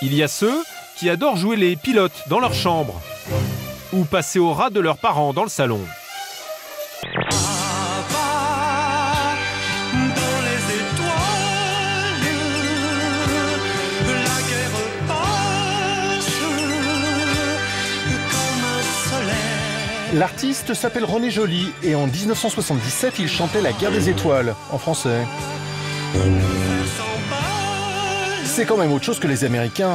Il y a ceux qui adorent jouer les pilotes dans leur chambre ou passer au ras de leurs parents dans le salon. L'artiste s'appelle René Joly et en 1977, il chantait La Guerre des Étoiles en français. C'est quand même autre chose que les Américains.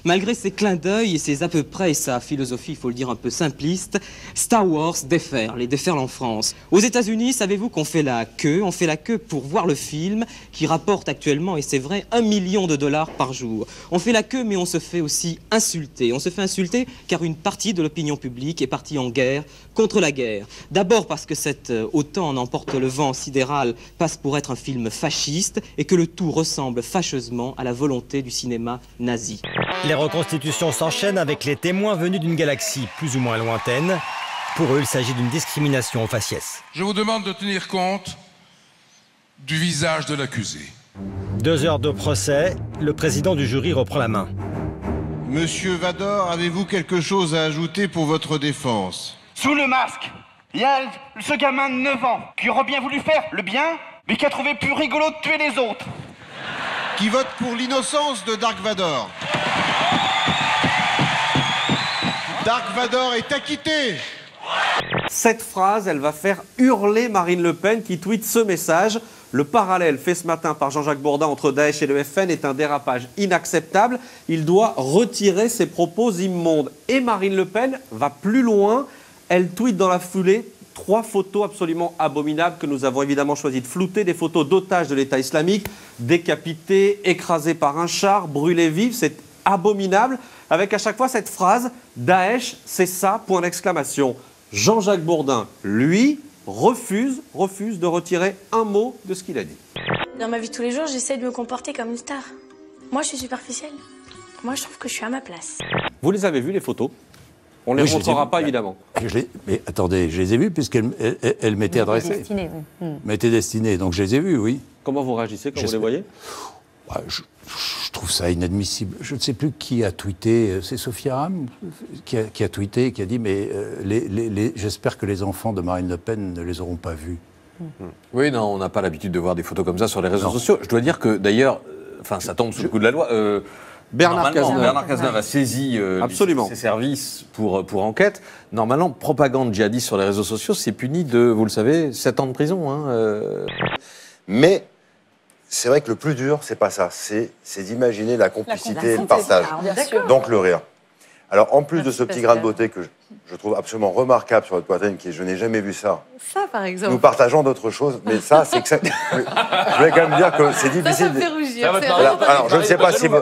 Malgré ses clins d'œil et ses à peu près et sa philosophie, il faut le dire, un peu simpliste, Star Wars déferle en France. Aux États-Unis, savez-vous qu'on fait la queue? On fait la queue pour voir le film qui rapporte actuellement, et c'est vrai, $1 million par jour. On fait la queue, mais on se fait aussi insulter. On se fait insulter car une partie de l'opinion publique est partie en guerre contre la guerre. D'abord parce que cette Autant en emporte le vent sidéral passe pour être un film fasciste et que le tout ressemble fâcheusement à la volonté du cinéma nazi. Les reconstitutions s'enchaînent avec les témoins venus d'une galaxie plus ou moins lointaine. Pour eux, il s'agit d'une discrimination au faciès. Je vous demande de tenir compte du visage de l'accusé. 2 heures de procès, le président du jury reprend la main. Monsieur Vador, avez-vous quelque chose à ajouter pour votre défense? Sous le masque, il y a ce gamin de 9 ans qui aurait bien voulu faire le bien, mais qui a trouvé plus rigolo de tuer les autres. Qui vote pour l'innocence de Dark Vador? Dark Vador est acquitté. Cette phrase, elle va faire hurler Marine Le Pen qui tweete ce message. Le parallèle fait ce matin par Jean-Jacques Bourdin entre Daesh et le FN est un dérapage inacceptable. Il doit retirer ses propos immondes. Et Marine Le Pen va plus loin. Elle tweete dans la foulée 3 photos absolument abominables que nous avons évidemment choisi de flouter. Des photos d'otages de l'État islamique, décapités, écrasés par un char, brûlés vifs. C'est abominable. Avec à chaque fois cette phrase « Daesh, c'est ça !» point d'exclamation. Jean-Jacques Bourdin, lui, refuse de retirer un mot de ce qu'il a dit. Dans ma vie de tous les jours, j'essaie de me comporter comme une star. Moi, je suis superficielle. Moi, je trouve que je suis à ma place. Vous les avez vues, les photos? On ne les montrera pas, évidemment. Mais attendez, je les ai vues puisqu'elles m'étaient adressées. M'étaient destinées, donc je les ai vues, oui. Comment vous réagissez quand vous les voyez? Je trouve ça inadmissible. Je ne sais plus qui a tweeté, c'est Sophie Aram qui a tweeté, qui a dit mais j'espère que les enfants de Marine Le Pen ne les auront pas vus. Oui, non, on n'a pas l'habitude de voir des photos comme ça sur les réseaux sociaux. Je dois dire que d'ailleurs, ça tombe sous le coup de la loi. Bernard Cazeneuve a saisi ses services pour enquête. Normalement, propagande djihadiste sur les réseaux sociaux, c'est puni de, vous le savez, 7 ans de prison. Mais c'est vrai que le plus dur, c'est pas ça. C'est d'imaginer la complicité et le partage. Donc le rire. Alors en plus de ce petit grain de beauté que je trouve absolument remarquable sur votre poitrine, qui je n'ai jamais vu ça. Ça, par exemple. Nous partageons d'autres choses, mais ça, c'est que ça... Je voulais quand même dire que c'est difficile. Ça me fait rougir. Alors je ne sais pas si vous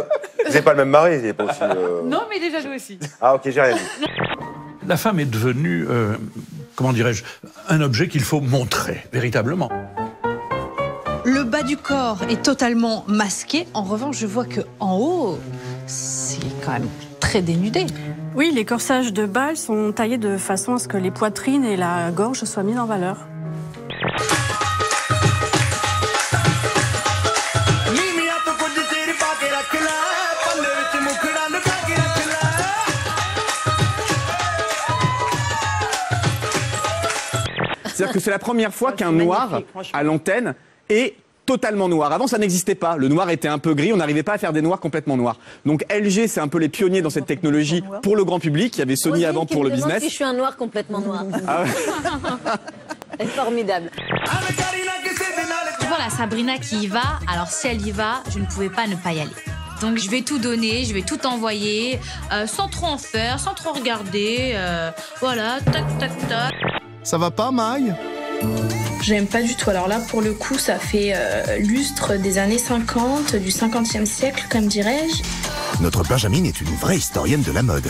n'avez pas le même mari, il n'est pas aussi... Non, mais il est jaloux aussi. Ah ok, j'ai rien dit. La femme est devenue, comment dirais-je, un objet qu'il faut montrer, véritablement. Le bas du corps est totalement masqué. En revanche, je vois qu'en haut, c'est quand même très dénudé. Oui, les corsages de bal sont taillés de façon à ce que les poitrines et la gorge soient mises en valeur. C'est-à-dire que c'est la première fois qu'un noir à l'antenne est totalement noir. Avant, ça n'existait pas. Le noir était un peu gris, on n'arrivait pas à faire des noirs complètement noirs. Donc LG, c'est un peu les pionniers dans cette technologie pour le grand public. Il y avait Sony avant pour le business. Si je suis un noir complètement noir. Ah ouais. C'est formidable. Voilà, Sabrina qui y va. Alors si elle y va, je ne pouvais pas ne pas y aller. Donc je vais tout donner, je vais tout envoyer, sans trop en faire, sans trop regarder. Voilà, tac, tac, tac. Ça va pas, Maï? J'aime pas du tout. Alors là, pour le coup, ça fait lustre des années 50, du 50e siècle, comme dirais-je. Notre Benjamin est une vraie historienne de la mode.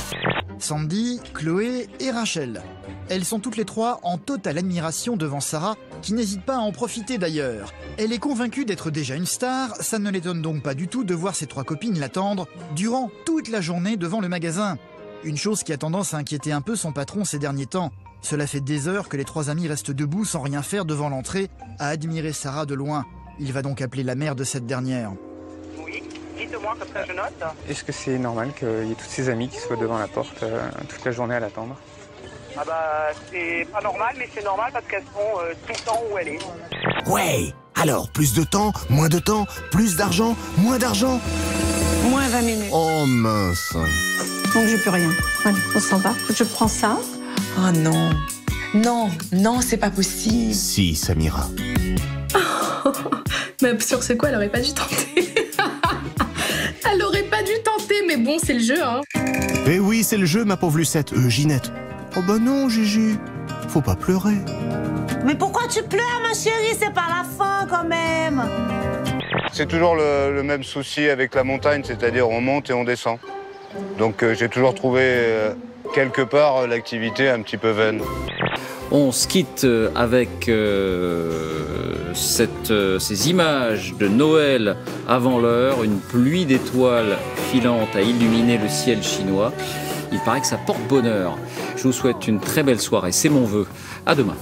Sandy, Chloé et Rachel. Elles sont toutes les 3 en totale admiration devant Sarah, qui n'hésite pas à en profiter d'ailleurs. Elle est convaincue d'être déjà une star, ça ne l'étonne donc pas du tout de voir ses 3 copines l'attendre durant toute la journée devant le magasin. Une chose qui a tendance à inquiéter un peu son patron ces derniers temps. Cela fait des heures que les 3 amis restent debout sans rien faire devant l'entrée, à admirer Sarah de loin. Il va donc appeler la mère de cette dernière. Oui, Dites-moi, comme ça je note. Est-ce que c'est normal qu'il y ait toutes ses amies qui soient devant la porte toute la journée à l'attendre? Ah bah, c'est pas normal, mais c'est normal parce qu'elles sont tout le temps où elle est. Ouais. Alors, plus de temps, plus d'argent, moins d'argent. Moins 20 minutes. Oh mince. Donc j'ai plus rien. Allez, on s'en va. Je prends ça. Oh non. Non, non, c'est pas possible. Si, Samira. Mais sur ce coup, elle aurait pas dû tenter. Elle aurait pas dû tenter, mais bon, c'est le jeu, hein. Eh oui, c'est le jeu, ma pauvre Lucette. Ginette. Oh bah non, Gigi. Faut pas pleurer. Mais pourquoi tu pleures, ma chérie? C'est pas la fin, quand même. C'est toujours le même souci avec la montagne, c'est-à-dire on monte et on descend. Donc j'ai toujours trouvé quelque part l'activité un petit peu vaine. On se quitte avec ces images de Noël avant l'heure, une pluie d'étoiles filantes à illuminer le ciel chinois. Il paraît que ça porte bonheur. Je vous souhaite une très belle soirée, c'est mon vœu. À demain.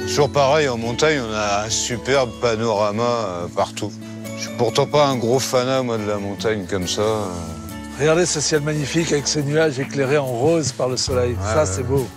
Toujours pareil, en montagne, on a un superbe panorama partout. Je suis pourtant pas un gros fanat, moi, de la montagne comme ça. Regardez ce ciel magnifique avec ces nuages éclairés en rose par le soleil. Ça, c'est beau.